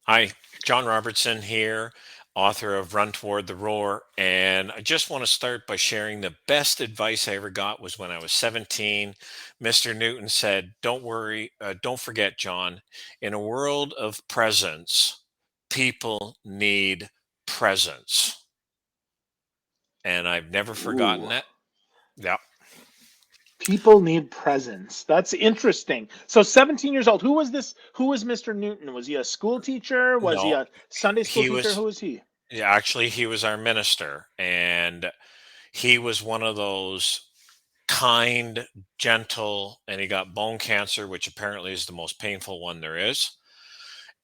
Hi, John Robertson here, author of Run Toward the Roar. And I just want to start by sharing the best advice I ever got was when I was 17. Mr. Newton said, "Don't worry, don't forget, John, in a world of presents, people need presents." And I've never forgotten Ooh, it. Yeah. people need presents. That's interesting. So 17 years old. Who was this? Who was Mr. Newton? Was he a school teacher? Was he No, a Sunday school he teacher? was, Who was he? yeah, actually, he was our minister. And he was one of those kind, gentle, and he got bone cancer, which apparently is the most painful one there is.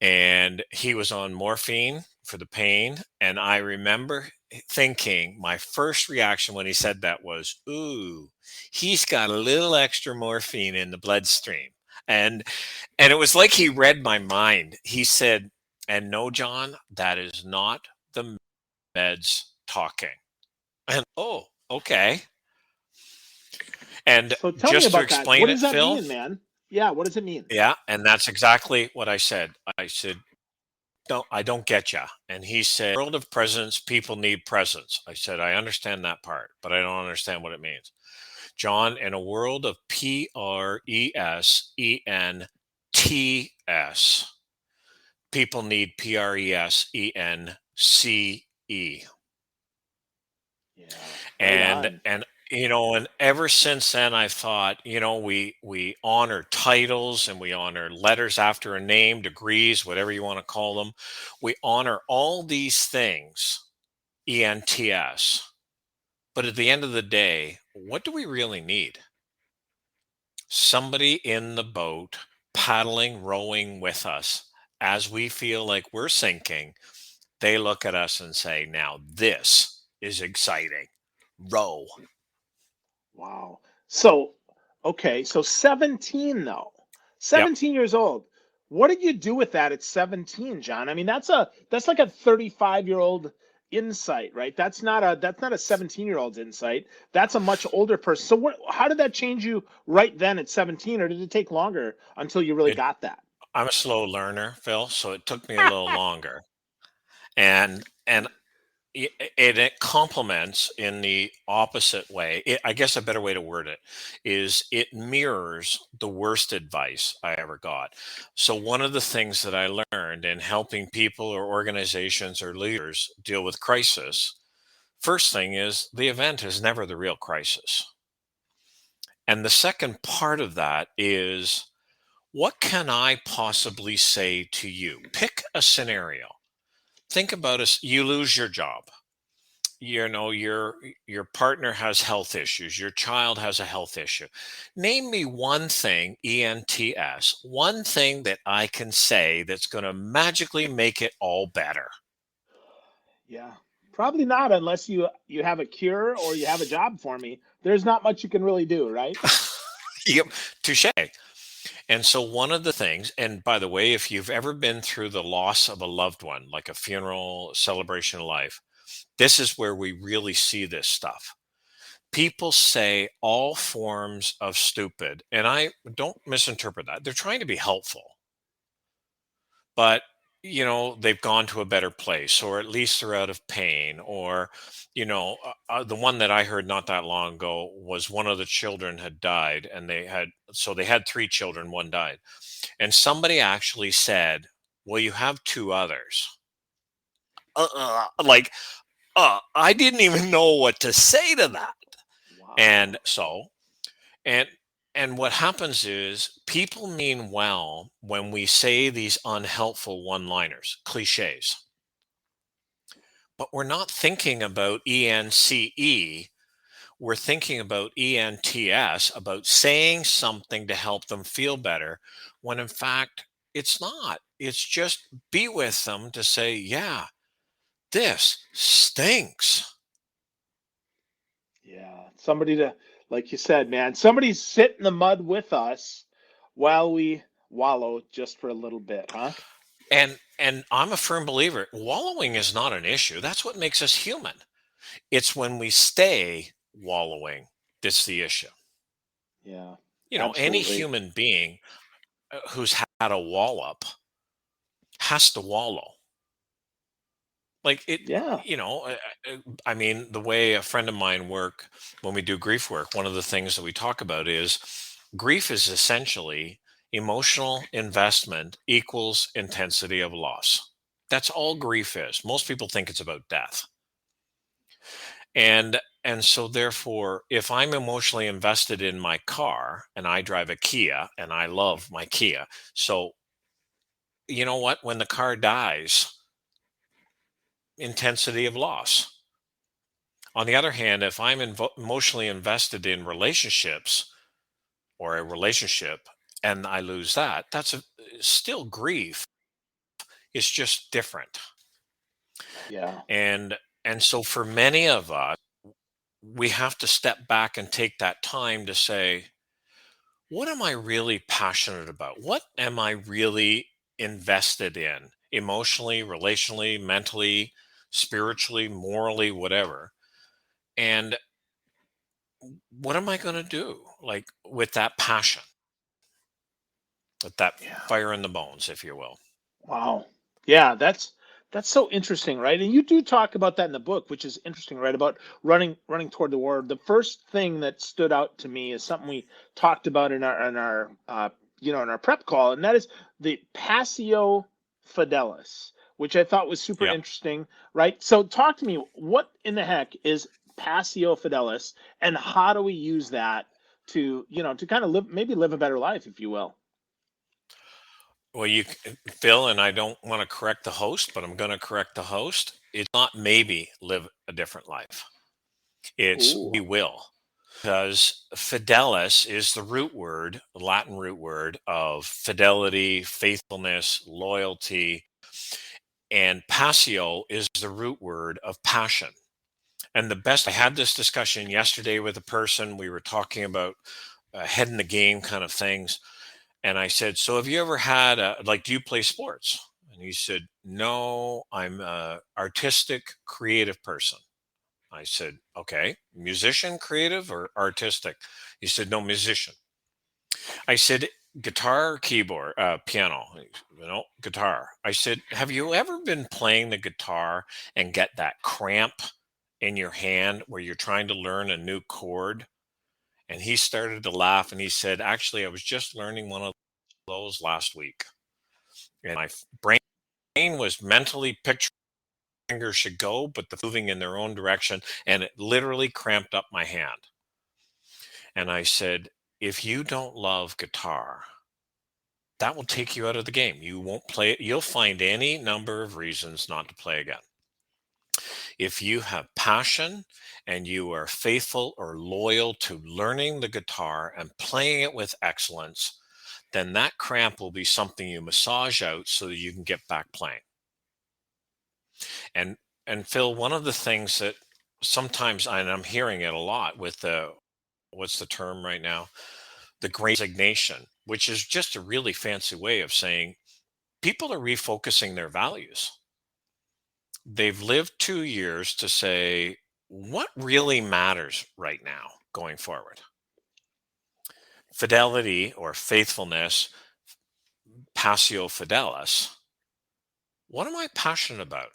And he was on morphine for the pain. And I remember thinking my first reaction when he said that was, "Ooh, he's got a little extra morphine in the bloodstream." And and it was like he read my mind. He said, "And no, John, that is not the meds talking." And oh, okay. And So tell me just to about that. What explain does it, that Phil, mean, man? Yeah, what does it mean? yeah, and that's exactly what I said. I said, "No, I don't get ya." And he said, "World of presents, people need presents." I said, "I understand that part, but I don't understand what it means." John, in a world of presents, people need presence. Yeah, right and on. and and ever since then I've thought, we honor titles and we honor letters after a name, degrees, whatever you want to call them. We honor all these things, ENTS. But at the end of the day, what do we really need? Somebody in the boat, paddling, rowing with us as we feel like we're sinking. They look at us and say, "Now this is exciting. Row." Wow. So, okay, so 17 though. Yep. 17 years old. What did you do with that at 17, John? I mean, that's like a 35-year-old insight, right? That's not a 17-year-old's insight. That's a much older person. So how did that change you right then at 17, or did it take longer until you really It got that? I'm a slow learner, Phil, so it took me a little longer. And it complements in the opposite way. I guess a better way to word it is it mirrors the worst advice I ever got. So one of the things that I learned in helping people or organizations or leaders deal with crisis, first thing is the event is never the real crisis. And the second part of that is, what can I possibly say to you? Pick a scenario. Think about us. You lose your job. Your partner has health issues. Your child has a health issue. Name me one thing, ENTS, one thing that I can say that's going to magically make it all better. Yeah. Probably not unless you have a cure or you have a job for me. There's not much you can really do, right? Yep, touche. And so one of the things, and by the way, if you've ever been through the loss of a loved one, like a funeral, celebration of life, this is where we really see this stuff. People say all forms of stupid, and I don't misinterpret that. They're trying to be helpful, but they've gone to a better place, or at least they're out of pain, or the one that I heard not that long ago was one of the children had died, and they had three children, one died, and somebody actually said, "Well, you have two others." Like, I didn't even know what to say to that. And Wow. so, and and what happens is people mean well when we say these unhelpful one-liners, cliches, but we're not thinking about ENCE. We're thinking about ENTS, about saying something to help them feel better, when in fact it's not. It's just be with them to say, "Yeah, this stinks." Yeah, somebody to, like you said, man, somebody sit in the mud with us while we wallow just for a little bit, huh? And I'm a firm believer, wallowing is not an issue. That's what makes us human. It's when we stay wallowing that's the issue. Yeah, Any absolutely. human being who's had a wallop has to wallow. Like it, Yeah. you know, I mean, the way a friend of mine work when we do grief work, one of the things that we talk about is grief is essentially emotional investment equals intensity of loss. That's all grief is. Most people think it's about death. And so therefore, if I'm emotionally invested in my car and I drive a Kia and I love my Kia, so you know what? When the car dies, intensity of loss. On the other hand, if I'm emotionally invested in relationships or a relationship and I lose that, that's still grief. It's just different. Yeah. And so for many of us, we have to step back and take that time to say, what am I really passionate about? What am I really invested in emotionally, relationally, mentally, spiritually, morally, whatever? And what am I going to do like with that passion, with that Yeah. fire in the bones, if you will? Wow. Yeah, that's so interesting, right? And you do talk about that in the book, which is interesting, right? About running toward the war. The first thing that stood out to me is something we talked about in our prep call, and that is the passio fidelis, which I thought was super Yeah. interesting, right? So talk to me, what in the heck is passio fidelis, and how do we use that to, to kind of live a better life, if you will? Well, Phil, and I don't want to correct the host, but I'm going to correct the host. It's not maybe live a different life. It's Ooh, we will. Because fidelis is the root word, the Latin root word of fidelity, faithfulness, loyalty, and passio is the root word of passion. And the best, I had this discussion yesterday with a person. We were talking about head in the game kind of things. And I said, so have you ever had, do you play sports? And he said, no, I'm a artistic, creative person. I said, okay, musician, creative, or artistic? He said, no, musician. I said, guitar, keyboard, piano, guitar. I said, have you ever been playing the guitar and get that cramp in your hand where you're trying to learn a new chord? And he started to laugh and he said, actually, I was just learning one of those last week. And my brain was mentally picturing fingers should go, but the moving in their own direction. And it literally cramped up my hand. And I said, if you don't love guitar, that will take you out of the game. You won't play it. You'll find any number of reasons not to play again. If you have passion and you are faithful or loyal to learning the guitar and playing it with excellence, then that cramp will be something you massage out so that you can get back playing. And and Phil, one of the things that sometimes, and I'm hearing it a lot with the what's the term right now? The great resignation, which is just a really fancy way of saying people are refocusing their values. They've lived 2 years to say, what really matters right now going forward? Fidelity or faithfulness, passio fidelis. What am I passionate about?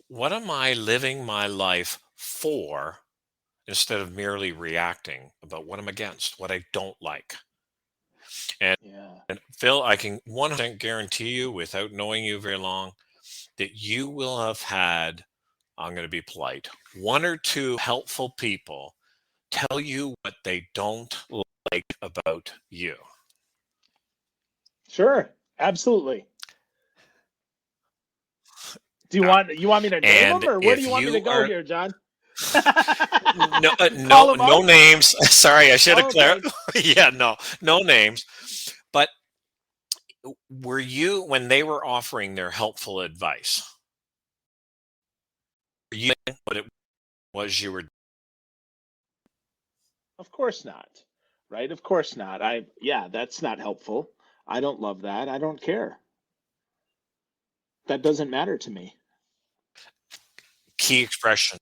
What am I living my life for instead of merely reacting about what I'm against, what I don't like? And, yeah. and Phil, I can 100% guarantee you, without knowing you very long, that you will have had, I'm going to be polite, one or two helpful people tell you what they don't like about you. Sure, absolutely. Do Uh, you want me to name them, and or where do if you want me to you go are here, John? no, Call no, them no out? names. Sorry, I should have Oh, clarified. okay. Yeah, no names. But were you when they were offering their helpful advice? Were you what it was you were? Of course not. Right? Of course not. Yeah, that's not helpful. I don't love that. I don't care. That doesn't matter to me. Key expression.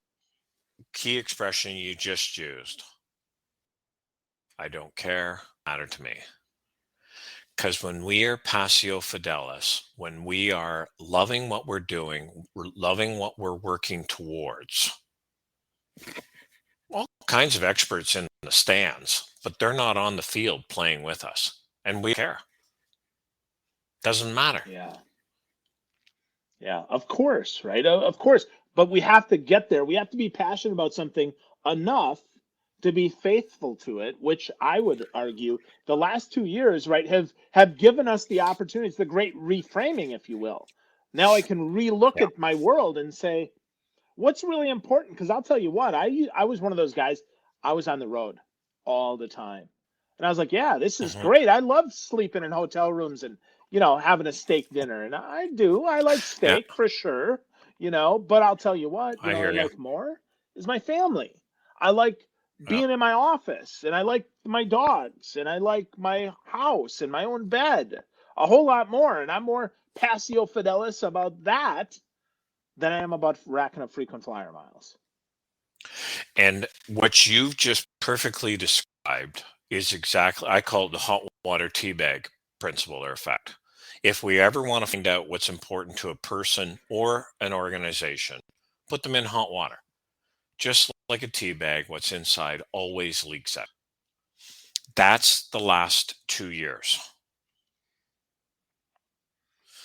Key expression you just used. I don't care. Matter to me. Because when we are passio fidelis, when we are loving what we're doing, we're loving what we're working towards, all kinds of experts in the stands, but they're not on the field playing with us. And we care. Doesn't matter. Yeah. Yeah, of course, right? Of course. But we have to get there. We have to be passionate about something enough to be faithful to it, which I would argue the last 2 years, right, have given us the opportunities, the great reframing, if you will. Now I can relook Yeah. at my world and say, what's really important? Because I'll tell you what, I was one of those guys. I was on the road all the time, and I was like, yeah, this is Hmm. great. I love sleeping in hotel rooms and having a steak dinner, and I do. I like Yeah. steak for sure, But I'll tell you what, I I hear you. like more is my family. I like Yeah. being in my office, and I like my dogs, and I like my house and my own bed a whole lot more, and I'm more passio fidelis about that than I am about racking up frequent flyer miles. And what you've just perfectly described is exactly, I call it the hot water tea bag principle or effect. If we ever want to find out what's important to a person or an organization, put them in hot water. Just like a tea bag, what's inside always leaks out. That's the last 2 years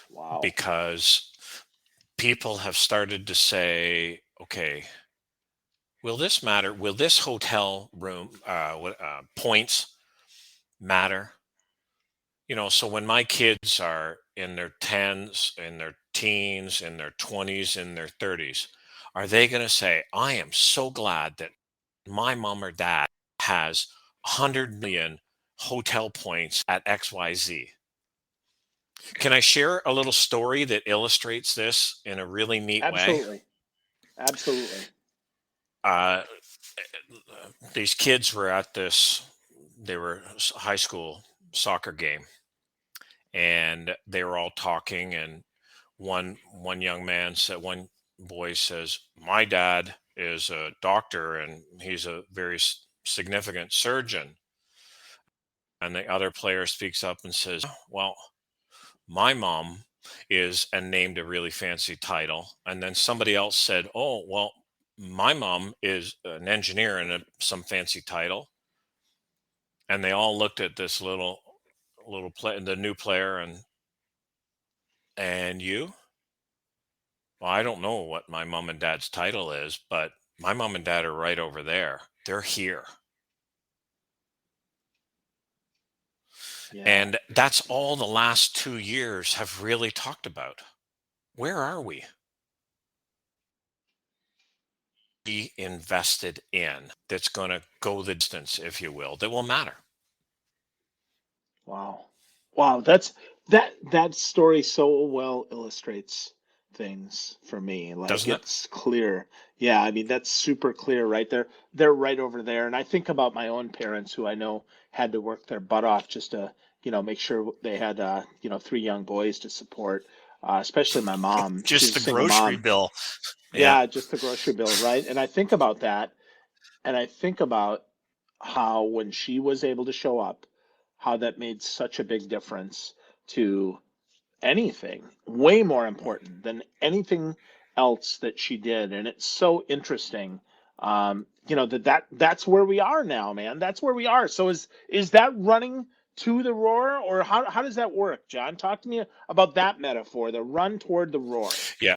Wow. because people have started to say, okay, will this matter? Will this hotel room points matter? So when my kids are in their tens, in their teens, in their 20s, in their 30s, are they going to say, I am so glad that my mom or dad has 100 million hotel points at XYZ? Can I share a little story that illustrates this in a really neat way? Absolutely. Absolutely. Uh, these kids were at they were high school soccer game, and they were all talking, and one young man said, one boy says, my dad is a doctor and he's a very significant surgeon. And the other player speaks up and says, well, my mom is, and named a really fancy title. And then somebody else said, oh, well, my mom is an engineer and some fancy title. And they all looked at this little play, the new player, and you. Well, I don't know what my mom and dad's title is, but my mom and dad are right over there. They're here. Yeah. And that's all the last 2 years have really talked about. Where are we? Be invested in that's going to go the distance, if you will, that will matter, Wow. Wow. That story so well illustrates things for me. Like doesn't it? it's clear. Yeah, I mean that's super clear, right? They're right over there. And I think about my own parents who I know had to work their butt off just to, make sure they had three young boys to support. Especially my mom. She's Just a the single grocery mom. bill. Yeah. Yeah, just the grocery bill, right? And I think about that, and I think about how when she was able to show up, how that made such a big difference to anything, way more important than anything else that she did. And it's so interesting, that's where we are now, man. That's where we are. So is that running to the roar, or how does that work, John? Talk to me about that metaphor, the run toward the roar. Yeah.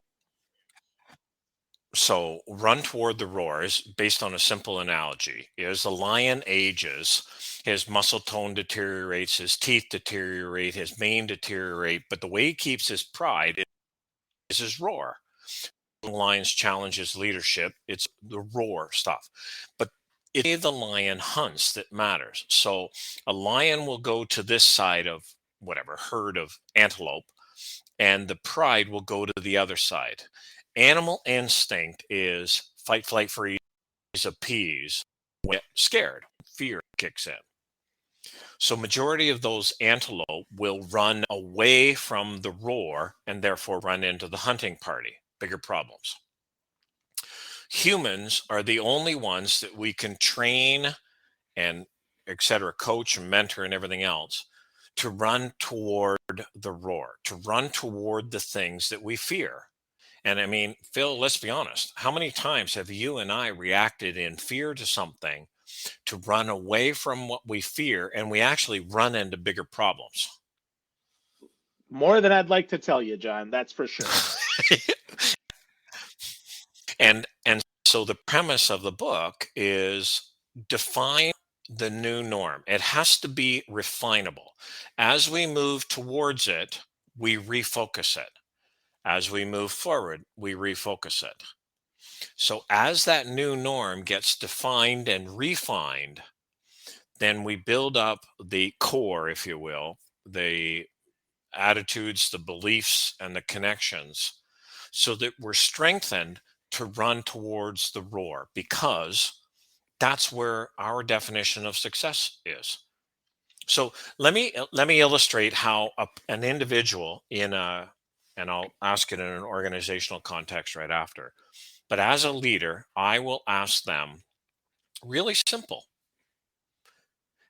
So, run toward the roar is based on a simple analogy. As a lion ages, his muscle tone deteriorates, his teeth deteriorate, his mane deteriorate, but the way he keeps his pride is his roar. The lion's challenge his leadership. It's the roar stuff. But it's the lion hunts that matters. So a lion will go to this side of whatever herd of antelope, and the pride will go to the other side. Animal instinct is fight, flight, freeze, appease. When scared, fear kicks in. So majority of those antelope will run away from the roar and therefore run into the hunting party. Bigger problems. Humans are the only ones that we can train and et cetera, coach and mentor and everything else to run toward the roar, to run toward the things that we fear. And I mean, Phil, let's be honest. How many times have you and I reacted in fear to something to run away from what we fear, and we actually run into bigger problems? More than I'd like to tell you, John, that's for sure. And so the premise of the book is define the new norm. It has to be refinable. As we move towards it, we refocus it. As we move forward, we refocus it. So as that new norm gets defined and refined, then we build up the core, if you will, the attitudes, the beliefs, and the connections so that we're strengthened to run towards the roar, because that's where our definition of success is. So let me illustrate how an individual in a, and I'll ask it in an organizational context right after. But as a leader, I will ask them, really simple,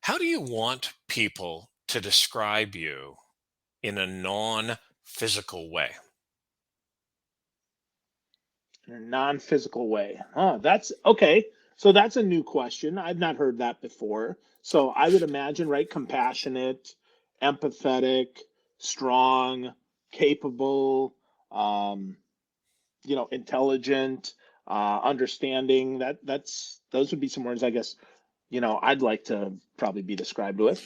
how do you want people to describe you in a non-physical way? In a non-physical way. Huh, that's okay. So that's a new question. I've not heard that before. So I would imagine, right, compassionate, empathetic, strong, capable, um, intelligent, understanding. That's those would be some words, I guess, I'd like to probably be described with.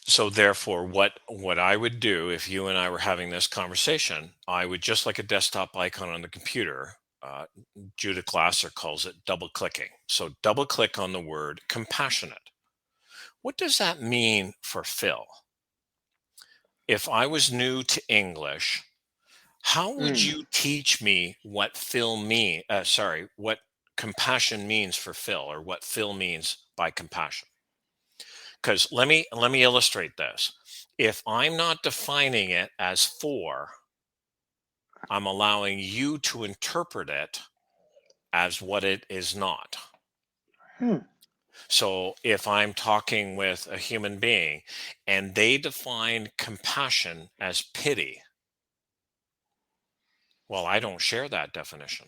So therefore, what I would do if you and I were having this conversation, I would, just like a desktop icon on the computer, Judah Glasser calls it double clicking. So double click on the word compassionate. What does that mean for Phil? If I was new to English, how would Mm, you teach me what what compassion means for Phil, or what Phil means by compassion? Because let me illustrate this. If I'm not defining it as for, I'm allowing you to interpret it as what it is not. hmm. So if I'm talking with a human being and they define compassion as pity, well, I don't share that definition.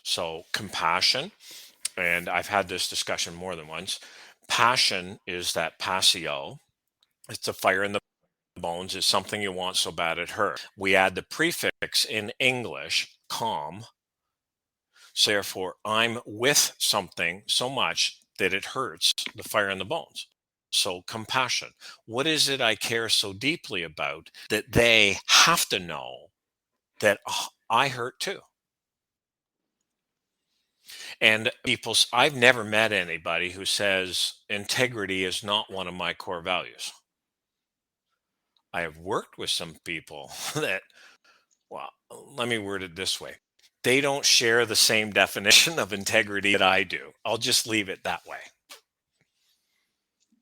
So compassion, and I've had this discussion more than once. Passion is that passio. It's a fire in the bones. Is something you want so bad it hurts. We add the prefix in English, calm. So therefore, I'm with something so much that it hurts, the fire in the bones. So compassion. What is it I care so deeply about that they have to know that, "Oh, I hurt too"? And I've never met anybody who says integrity is not one of my core values. I have worked with some people that, well, let me word it this way. They don't share the same definition of integrity that I do. I'll just leave it that way.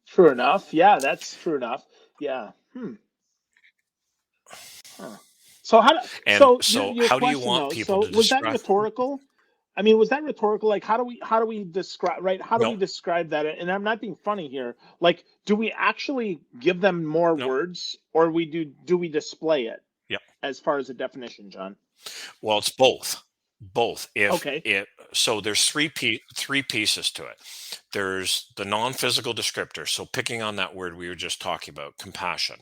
True enough. Yeah, that's true enough. Yeah. Huh. So And your so, your how do you question want though, people so to was that describe? rhetorical? I mean, was that rhetorical? Like how do we describe, right? How do No, we describe that? And I'm not being funny here. Like, do we actually give them more no. words, or we display it Yep. as far as a definition, John? Well, it's both. Both. If Okay. it so there's three pieces to it. There's the non-physical descriptor. So picking on that word we were just talking about, compassion.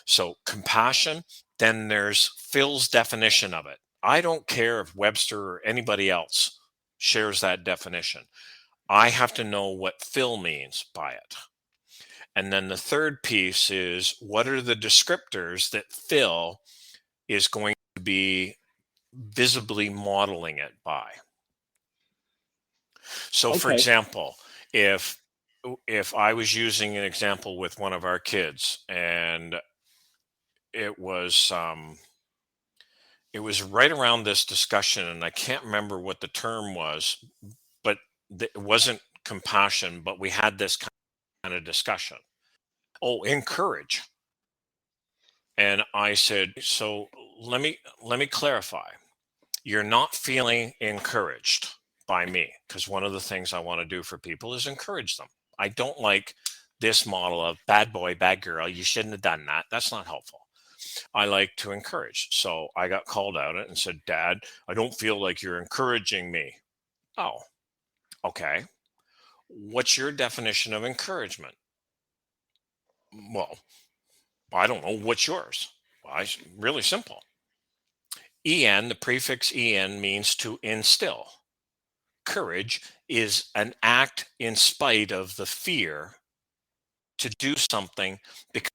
So compassion, then there's Phil's definition of it. I don't care if Webster or anybody else shares that definition. I have to know what Phil means by it. And then the third piece is, what are the descriptors that Phil is going to be visibly modeling it by? So for Okay. example, if if I was using an example with one of our kids, and it was it was right around this discussion, and I can't remember what the term was, but it wasn't compassion, but we had this kind of discussion. Oh, encourage. And I said, so let me clarify. You're not feeling encouraged by me, because one of the things I want to do for people is encourage them. I don't like this model of bad boy, bad girl, you shouldn't have done that. That's not helpful. I like to encourage. So I got called out and said, Dad, I don't feel like you're encouraging me. Oh, okay. What's your definition of encouragement? Well, I don't know. What's yours? Well, really simple. En, the prefix en means to instill. Courage is an act in spite of the fear to do something because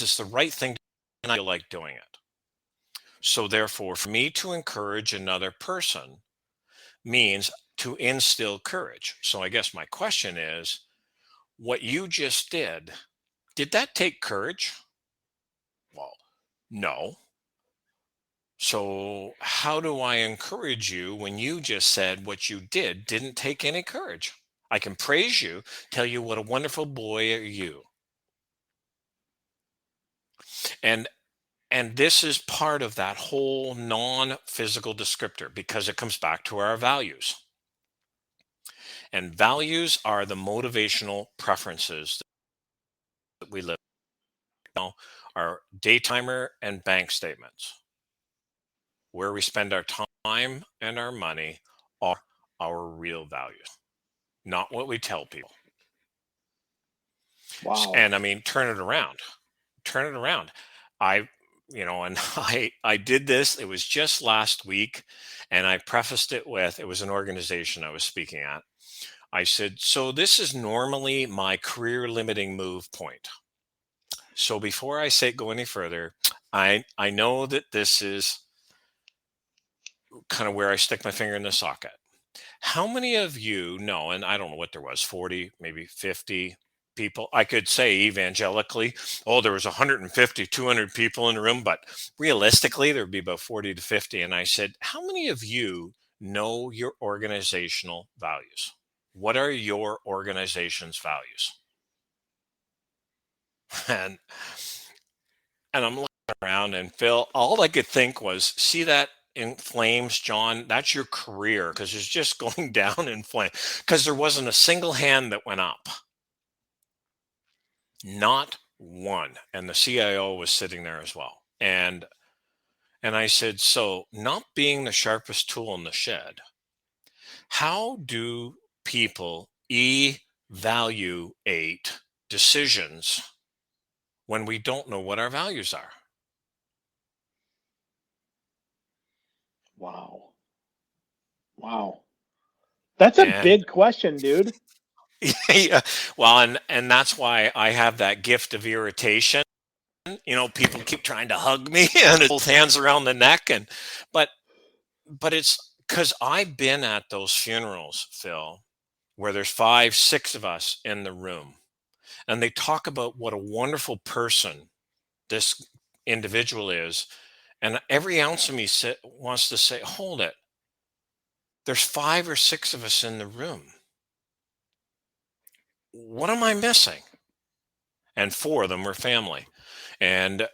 it's the right thing and I feel like doing it. So therefore, for me to encourage another person means to instill courage. So I guess my question is, what you just did that take courage? Well, no. So how do I encourage you when you just said what you didn't take any courage? I can praise you, tell you what a wonderful boy are you. And this is part of that whole non-physical descriptor because it comes back to our values. And values are the motivational preferences that we live now, our daytimer and bank statements. Where we spend our time and our money are our real values, not what we tell people. Wow. And I mean, turn it around. Turn it around. I, and I did this. It was just last week, and I prefaced it with it was an organization I was speaking at. I said, so this is normally my career limiting move point. So before I say go any further, I know that this is kind of where I stick my finger in the socket. How many of you know, and I don't know what there was, 40, maybe 50 people. I could say evangelically, oh, there was 150, 200 people in the room, but realistically, there'd be about 40 to 50. And I said, how many of you know your organizational values? What are your organization's values? And I'm looking around, and Phil, all I could think was, see that in flames, John? That's your career, because it's just going down in flames. Because there wasn't a single hand that went up. Not one. And the CIO was sitting there as well. And I said, so not being the sharpest tool in the shed, how do people evaluate decisions when we don't know what our values are? Wow. Wow. That's a And big question, dude. yeah, well, and that's why I have that gift of irritation. People keep trying to hug me and both hands around the neck, and but it's because I've been at those funerals, Phil, where there's 5, 6 of us in the room, and they talk about what a wonderful person this individual is, and every ounce of me wants to say, hold it. There's 5 or 6 of us in the room. What am I missing? And 4 of them were family. And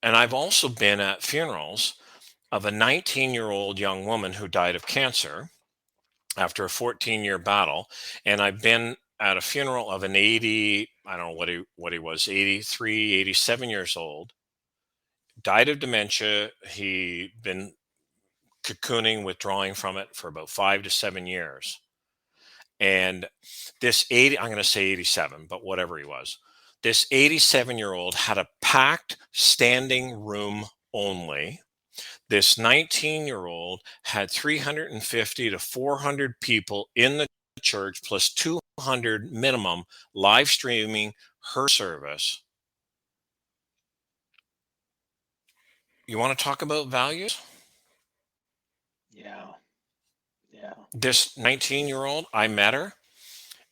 I've also been at funerals of a 19-year-old young woman who died of cancer after a 14-year battle. And I've been at a funeral of an 80, I don't know what he was, 83, 87 years old, died of dementia. He'd been cocooning, withdrawing from it for about 5 to 7 years. And this 80, I'm going to say 87, but whatever he was, this 87-year-old had a packed standing room only. This 19-year-old had 350 to 400 people in the church, plus 200 minimum live streaming her service. You want to talk about values? Yeah. Yeah. This 19-year-old, I met her,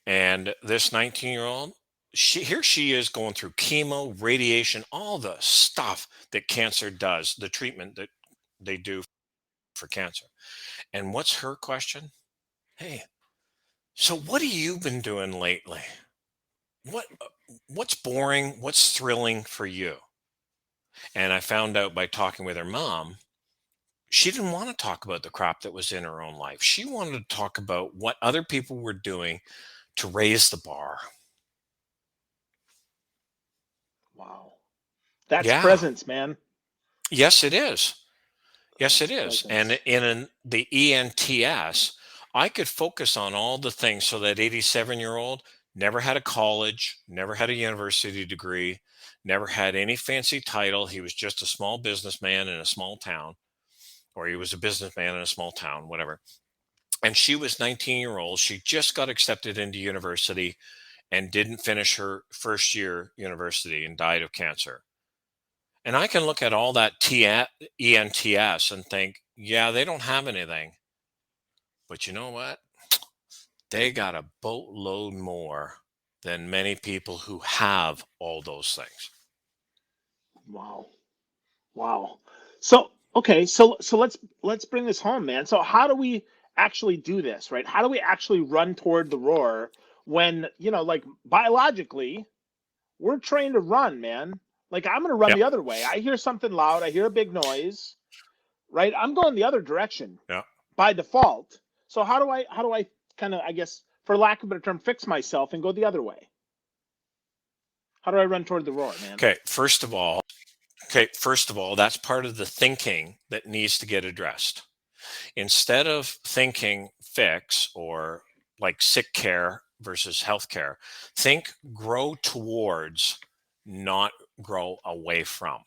and this 19-year-old, she is going through chemo, radiation, all the stuff that cancer does, the treatment that they do for cancer. And what's her question? Hey, so what have you been doing lately? What what's boring? What's thrilling for you? And I found out by talking with her mom, she didn't want to talk about the crap that was in her own life. She wanted to talk about what other people were doing to raise the bar. Wow. That's Yeah. presence, man. Yes, it is. Yes, it That's is. And presence. the ENTS, I could focus on all the things. So that 87-year-old never had a college, never had a university degree, never had any fancy title. He was just a small businessman in a small town, or he was a businessman in a small town, whatever. And she was 19-year-old. She just got accepted into university and didn't finish her first year university and died of cancer. And I can look at all that ENTS and think, yeah, they don't have anything. But you know what? They got a boatload more than many people who have all those things. Wow. Wow. So okay, so let's bring this home, man. So how do we actually do this, right? How do we actually run toward the roar when, like biologically, we're trained to run, man. Like I'm gonna run Yeah. the other way. I hear something loud, I hear a big noise, right? I'm going the other direction Yeah. by default. So how do I kind of, I guess, for lack of a better term, fix myself and go the other way? How do I run toward the roar, man? Okay. First of all, that's part of the thinking that needs to get addressed. Instead of thinking fix or like sick care versus healthcare, think grow towards, not grow away from.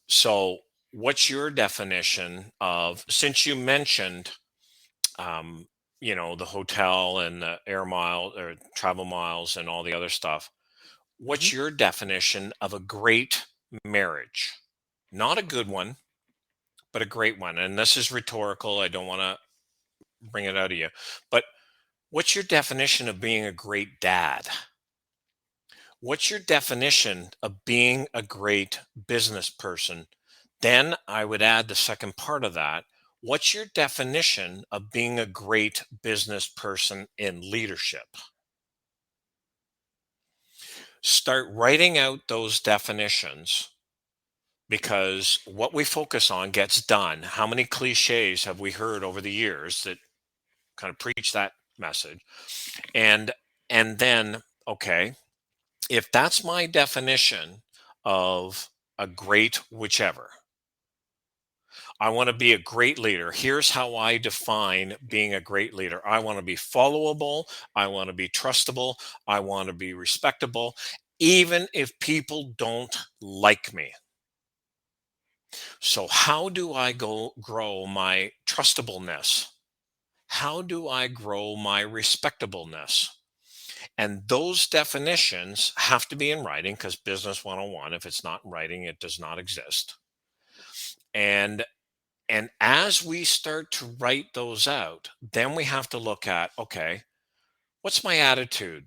So, what's your definition of, since you mentioned, um, the hotel and the air mile or travel miles and all the other stuff? Hmm. What's your definition of a great marriage? Not a good one, but a great one. And this is rhetorical. I don't want to bring it out of you. But what's your definition of being a great dad? What's your definition of being a great business person? Then I would add the second part of that. What's your definition of being a great business person in leadership? Start writing out those definitions, because what we focus on gets done. How many cliches have we heard over the years that kind of preach that message? And then, okay, if that's my definition of a great whichever, I want to be a great leader. Here's how I define being a great leader. I want to be followable. I want to be trustable. I want to be respectable, even if people don't like me. So, how do I grow my trustableness? How do I grow my respectableness? And those definitions have to be in writing, because business 101, if it's not in writing, it does not exist. And as we start to write those out, then we have to look at, okay, what's my attitude?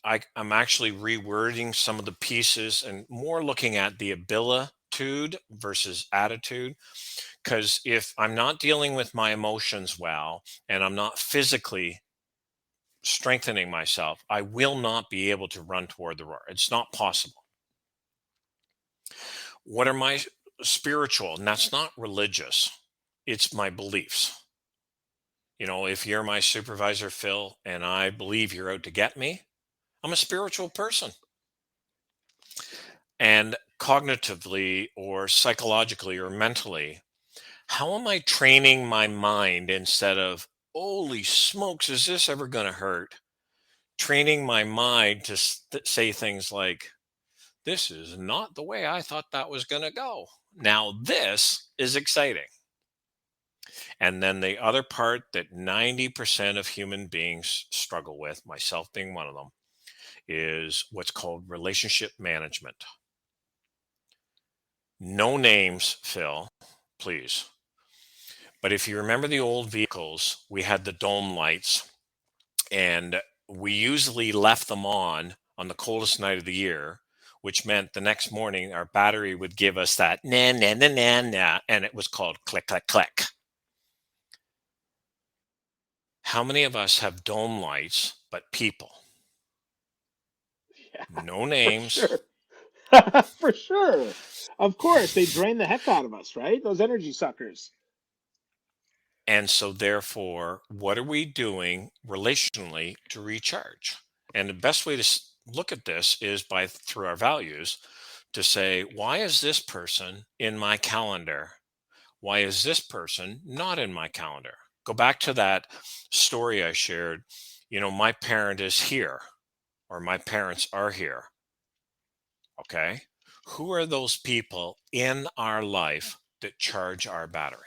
I'm actually rewording some of the pieces and more looking at the abilitude versus attitude. Because if I'm not dealing with my emotions well and I'm not physically strengthening myself, I will not be able to run toward the roar. It's not possible. What are my spiritual? And that's not religious, it's my beliefs. If you're my supervisor, Phil, and I believe you're out to get me, I'm a spiritual person. And cognitively or psychologically or mentally, how am I training my mind instead of, holy smokes, is this ever going to hurt? Training my mind to say things like, this is not the way I thought that was going to go. Now, this is exciting. And then the other part that 90% of human beings struggle with, myself being one of them, is what's called relationship management. No names, Phil, please. But if you remember the old vehicles, we had the dome lights, and we usually left them on the coldest night of the year, which meant the next morning our battery would give us that na na na na na, and it was called click click click. How many of us have dome lights but people? Yeah, No for names. sure. For sure. Of course, they drain the heck out of us, right? Those energy suckers. And so, therefore, what are we doing relationally to recharge? And the best way to look at this is by through our values to say, why is this person in my calendar? Why is this person not in my calendar? Go back to that story I shared. My parent is here, or my parents are here. Okay. Who are those people in our life that charge our battery?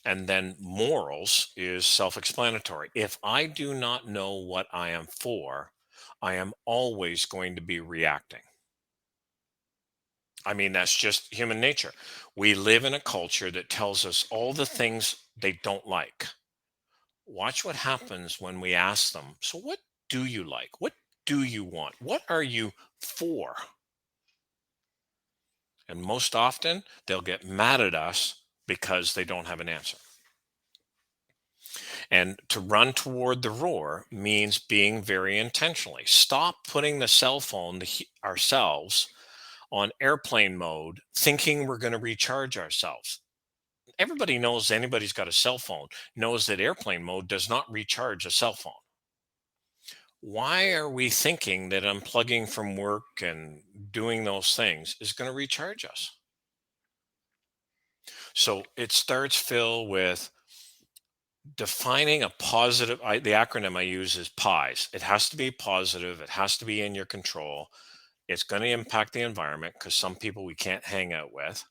And then morals is self explanatory. If I do not know what I am for, I am always going to be reacting. I mean, that's just human nature. We live in a culture that tells us all the things they don't like. Watch what happens when we ask them, so what do you like? What do you want? What are you for? And most often, they'll get mad at us because they don't have an answer. And to run toward the roar means being very intentionally. Stop putting the cell phone, ourselves, on airplane mode, thinking we're going to recharge ourselves. Everybody knows anybody's got a cell phone knows that airplane mode does not recharge a cell phone. Why are we thinking that unplugging from work and doing those things is going to recharge us? So it starts, Phil, with defining a positive. The acronym I use is PIES. It has to be positive. It has to be in your control. It's going to impact the environment because some people we can't hang out with.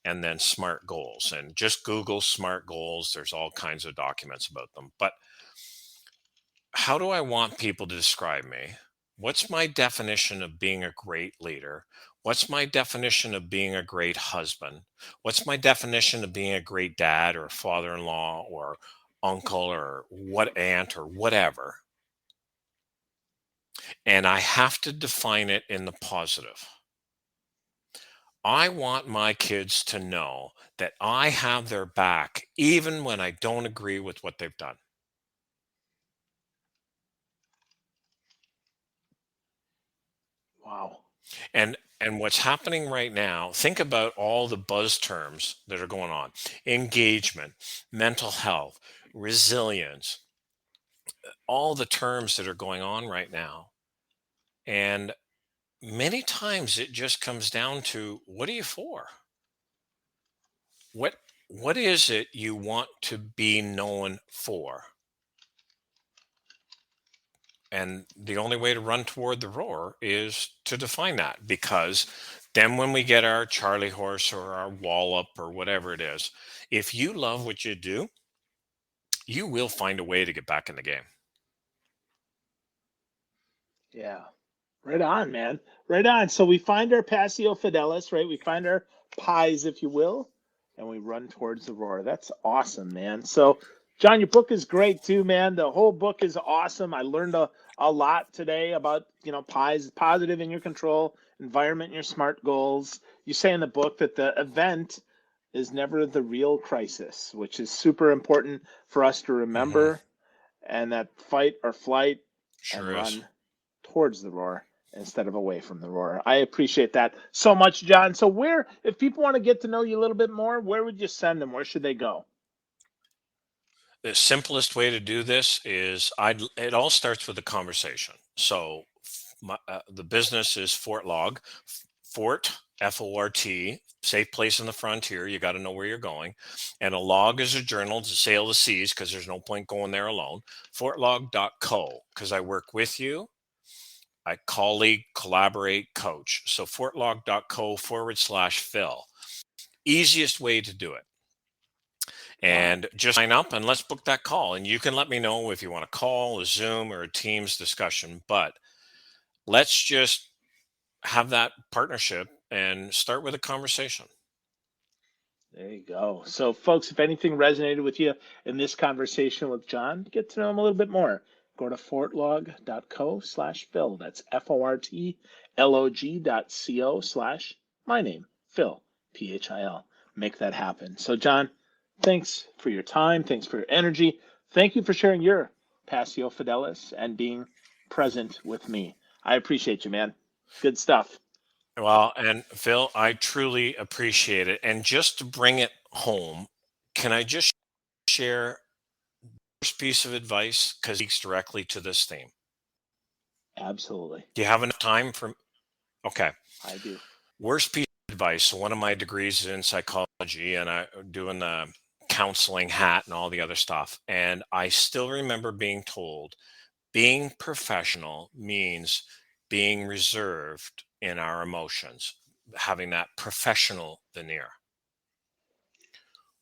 And then SMART goals. And just Google SMART goals. There's all kinds of documents about them. But how do I want people to describe me? What's my definition of being a great leader? What's my definition of being a great husband? What's my definition of being a great dad or father in law or uncle or what aunt or whatever? And I have to define it in the positive. I want my kids to know that I have their back even when I don't agree with what they've done. Wow. And what's happening right now, think about all the buzz terms that are going on. Engagement, mental health, resilience, all the terms that are going on right now. And many times it just comes down to what are you for? What what is it you want to be known for? And the only way to run toward the roar is to define that, because then when we get our Charlie horse or our wallop or whatever it is, if you love what you do, you will find a way to get back in the game. Yeah. Right on, man. Right on. So we find our Passio Fidelis, right? We find our pies, if you will, and we run towards the roar. That's awesome, man. So, John, your book is great too, man. The whole book is awesome. I learned a lot today about, pies, positive in your control, environment, and your smart goals. You say in the book that the event is never the real crisis, which is super important for us to Hmm. remember, and that fight or flight and Sure is. run towards the roar instead of away from the roar. I appreciate that so much, John. So if people want to get to know you a little bit more, where would you send them? Where should they go? The simplest way to do this is it all starts with a conversation. So the business is Fort Log, Fort, Fort, safe place in the frontier. You got to know where you're going. And a log is a journal to sail the seas because there's no point going there alone. Fortlog.co, because I work with you. I colleague, collaborate, coach. So fortlog.co/Phil. Easiest way to do it. Wow. And just sign up and let's book that call. And you can let me know if you want a call, a Zoom, or a Teams discussion. But let's just have that partnership and start with a conversation. There you go. So, folks, if anything resonated with you in this conversation with John, get to know him a little bit more. Go to fortlog.co/Phil. That's fortlog.co/my name, Phil, PHIL. Make that happen. So, John, thanks for your time. Thanks for your energy. Thank you for sharing your Passio Fidelis and being present with me. I appreciate you, man. Good stuff. Well, and Phil, I truly appreciate it. And just to bring it home, can I just share first piece of advice because it speaks directly to this theme? Absolutely. Do you have enough time for? Okay. I do. Worst piece of advice. So one of my degrees is in psychology, and I doing the counseling hat and all the other stuff. And I still remember being told being professional means being reserved in our emotions, having that professional veneer.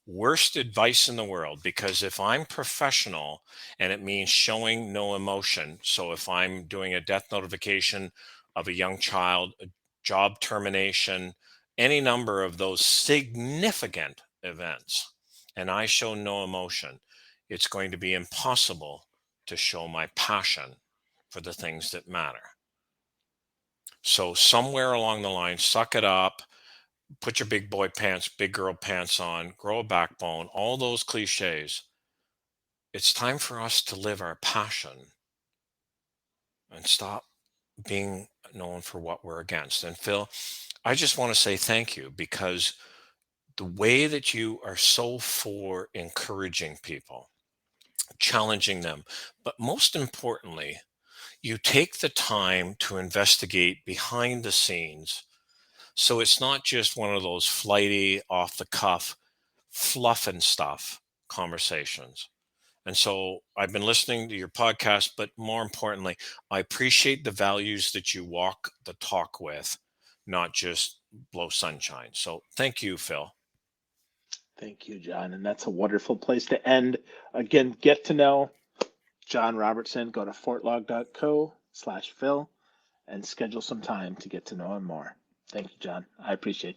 Worst advice in the world, because if I'm professional and it means showing no emotion, so if I'm doing a death notification of a young child, a job termination, any number of those significant events, and I show no emotion, it's going to be impossible to show my passion for the things that matter. So somewhere along the line, suck it up, put your big boy pants, big girl pants on, grow a backbone, all those cliches. It's time for us to live our passion and stop being known for what we're against. And Phil, I just want to say thank you, because the way that you are so for encouraging people, challenging them, but most importantly, you take the time to investigate behind the scenes. So it's not just one of those flighty, off the cuff, fluff and stuff conversations. And so I've been listening to your podcast, but more importantly, I appreciate the values that you walk the talk with, not just blow sunshine. So thank you, Phil. Thank you, John. And that's a wonderful place to end. Again, get to know John Robertson. Go to fortlog.co/Phil and schedule some time to get to know him more. Thank you, John. I appreciate you.